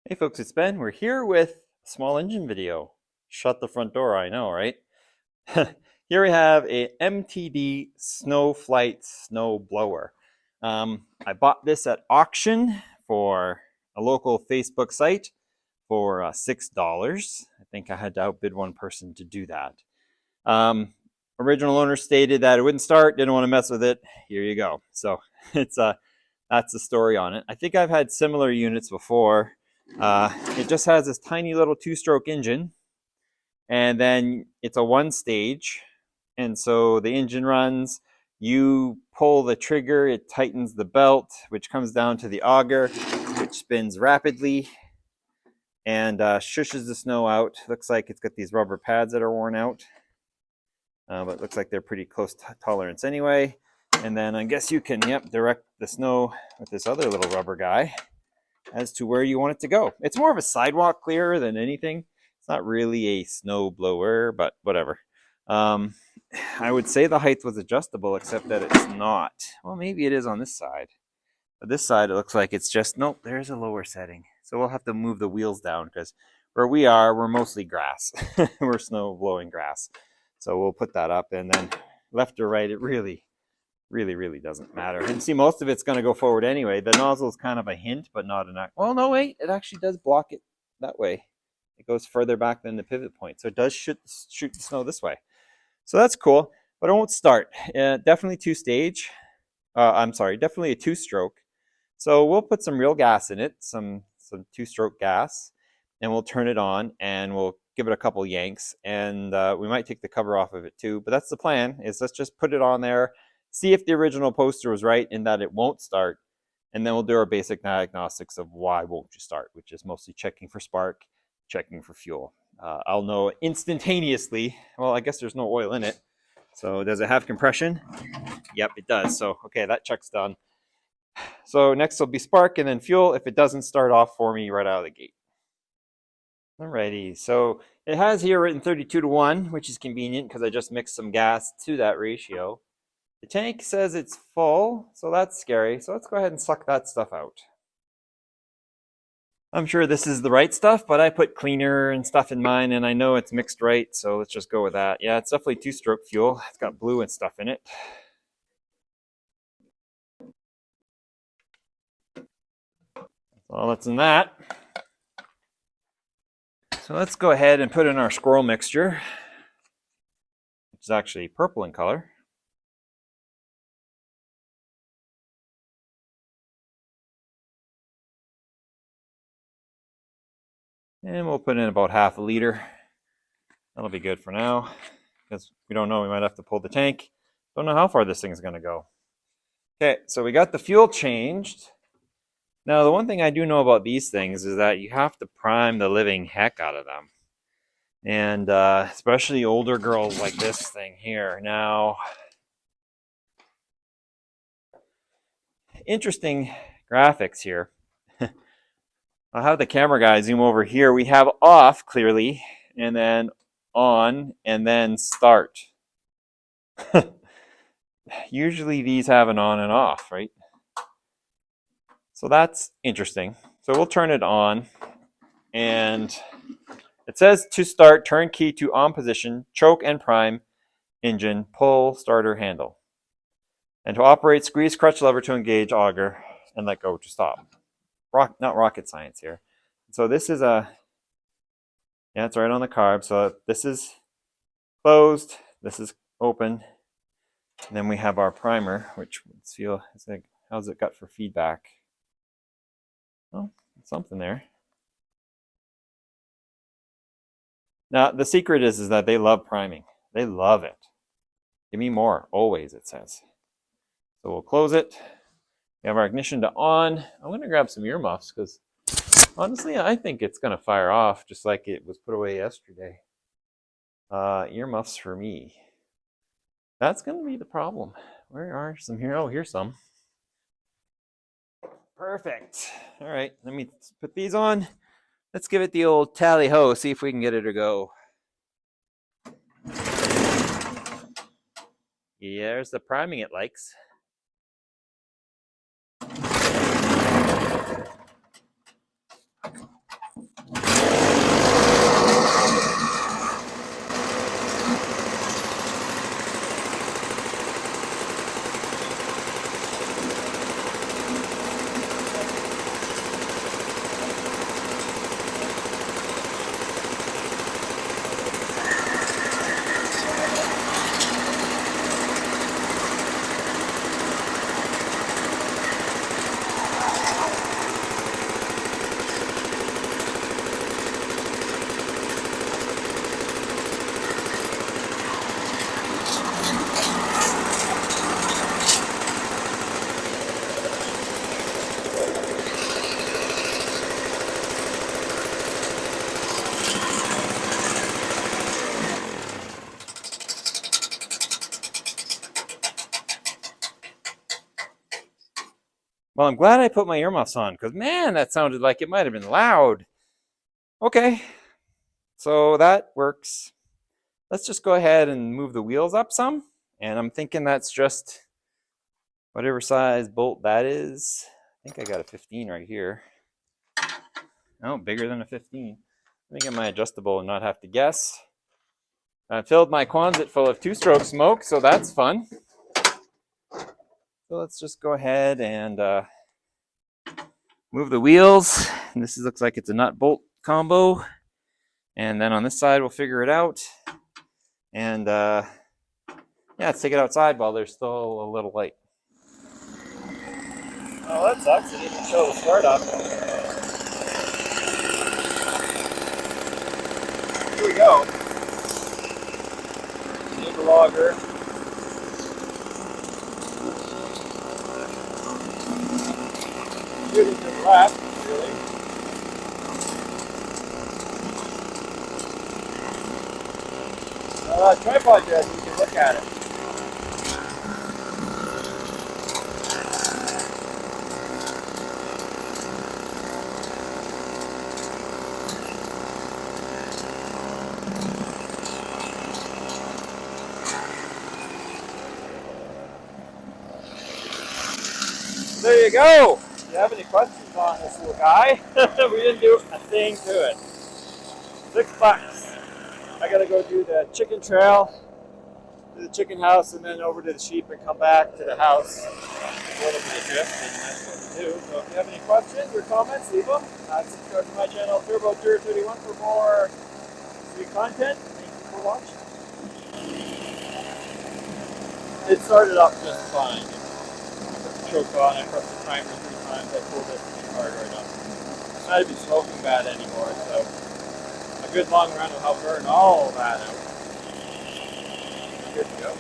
Hey folks, it's Ben. We're here with a small engine video. Shut the front door, I know, right? Here we have a MTD Snowflite snow blower. I bought this at auction for a local Facebook site for $6. I think I had to outbid one person to do that. Original owner stated that it wouldn't start, didn't want to mess with it. Here you go. So it's that's the story on it. I think I've had similar units before. It just has this tiny little two-stroke engine, and then it's a one-stage, and so the engine runs, you pull the trigger, it tightens the belt, which comes down to the auger, which spins rapidly and shushes the snow out. Looks like it's got these rubber pads that are worn out, but it looks like they're pretty close to tolerance anyway. And then I guess you can, direct the snow with this other little rubber guy as to where you want it to go. It's more of a sidewalk clearer than anything. It's not really a snow blower, but whatever. I would say the height was adjustable, except that it's not. Well, maybe it is on this side. But this side, it looks like it's just, nope, there's a lower setting. So we'll have to move the wheels down because where we are, we're mostly grass. We're snow blowing grass. So we'll put that up, and then left or right, it really doesn't matter. And see, most of it's going to go forward anyway. The nozzle is kind of a hint, but not an... Well, no, wait. It actually does block it that way. It goes further back than the pivot point. So it does shoot the snow this way. So that's cool, but it won't start. Definitely two-stage. Definitely a two-stroke. So we'll put some real gas in it, some two-stroke gas, and we'll turn it on, and we'll give it a couple yanks, and we might take the cover off of it too. But that's the plan, is let's just put it on there, see if the original poster was right in that it won't start, and then we'll do our basic diagnostics of why won't you start, which is mostly checking for spark, checking for fuel. I'll know instantaneously. Well, I guess there's no oil in it. So does it have compression? Yep, it does. So, okay, that check's done. So next will be spark and then fuel if it doesn't start off for me right out of the gate. Alrighty, so it has here written 32:1, which is convenient because I just mixed some gas to that ratio. The tank says it's full, so that's scary. So let's go ahead and suck that stuff out. I'm sure this is the right stuff, but I put cleaner and stuff in mine, and I know it's mixed right, so let's just go with that. Yeah, it's definitely two-stroke fuel. It's got blue and stuff in it. All that's in that. So let's go ahead and put in our squirrel mixture, which is actually purple in color. And we'll put in about half a liter. That'll be good for now, because we don't know, we might have to pull the tank. Don't know how far this thing is going to go. Okay, so we got the fuel changed. Now, the one thing I do know about these things is that you have to prime the living heck out of them. And especially older girls like this thing here. Now, interesting graphics here. I'll have the camera guy zoom over here. We have off clearly, and then on, and then start. Usually these have an on and off, right? So that's interesting. So we'll turn it on, and it says to start, turn key to on position, choke and prime engine, pull starter handle. And to operate, squeeze crutch lever to engage auger and let go to stop. Not rocket science here. So this is it's right on the carb. So this is closed, this is open. And then we have our primer, which let's feel, it's like, how's it got for feedback? Oh, something there. Now, the secret is that they love priming. They love it. Give me more, always, it says. So we'll close it. We have our ignition to on. I'm going to grab some earmuffs because honestly, I think it's going to fire off just like it was put away yesterday. Earmuffs for me. That's going to be the problem. Where are some here? Oh, here's some. Perfect. All right, let me put these on. Let's give it the old tally-ho, see if we can get it to go. Yeah, there's the priming it likes. Well, I'm glad I put my earmuffs on because, man, that sounded like it might have been loud. Okay, so that works. Let's just go ahead and move the wheels up some. And I'm thinking that's just whatever size bolt that is. I think I got a 15 right here. Oh, bigger than a 15. Let me get my adjustable and not have to guess. I filled my Quonset full of two-stroke smoke, so that's fun. So let's just go ahead and move the wheels. And this looks like it's a nut bolt combo. And then on this side, we'll figure it out. And yeah, let's take it outside while there's still a little light. Oh, that sucks. It didn't show the start up. Here we go. Need a logger. Shooting to the left, really. Tripod there, so you can look at it. There you go. Do you have any questions on this little guy? We didn't do a thing to it. $6. I gotta go do the chicken trail, to the chicken house, and then over to the sheep and come back to the house. A little bit of drift, and that's what to do. So if you have any questions or comments, leave them. Subscribe to my channel, Turbo Tour 31, for more free content. Thank you for watching. It started up just fine. Choked on, I pressed the timer 3 times, I pulled it hard right up. It's not even smoking bad anymore, so a good long run will help burn all that out. Good to go.